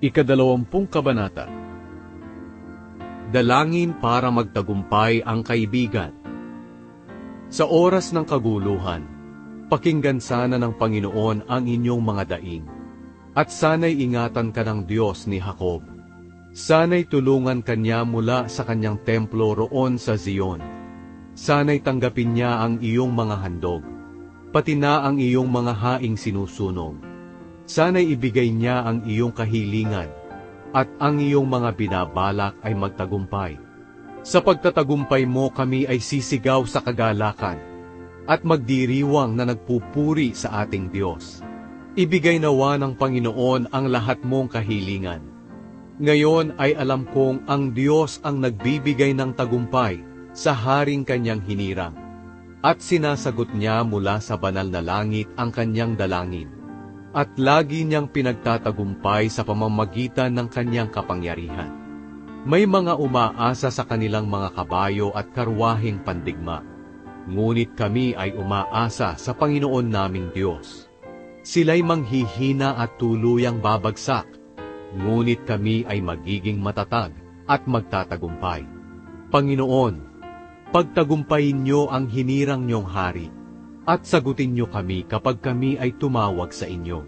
Ikadalawampung kabanata. Dalangin para magtagumpay ang kaibigan. Sa oras ng kaguluhan, pakinggan sana ng Panginoon ang inyong mga daing, at sana'y ingatan ka ng Diyos ni Jacob. Sana'y tulungan kanya mula sa kanyang templo roon sa Zion. Sana'y tanggapin niya ang iyong mga handog, pati na ang iyong mga haing sinusunog. Sana'y ibigay niya ang iyong kahilingan, at ang iyong mga binabalak ay magtagumpay. Sa pagtatagumpay mo kami ay sisigaw sa kagalakan, at magdiriwang na nagpupuri sa ating Diyos. Ibigay nawa ng Panginoon ang lahat mong kahilingan. Ngayon ay alam kong ang Diyos ang nagbibigay ng tagumpay sa haring kanyang hinirang, at sinasagot niya mula sa banal na langit ang kanyang dalangin. At lagi niyang pinagtatagumpay sa pamamagitan ng kanyang kapangyarihan. May mga umaasa sa kanilang mga kabayo at karwaheng pandigma, ngunit kami ay umaasa sa Panginoon naming Diyos. Sila'y manghihina at tuluyang babagsak, ngunit kami ay magiging matatag at magtatagumpay. Panginoon, pagtagumpayin niyo ang hinirang niyong hari, at sagutin niyo kami kapag kami ay tumawag sa inyo.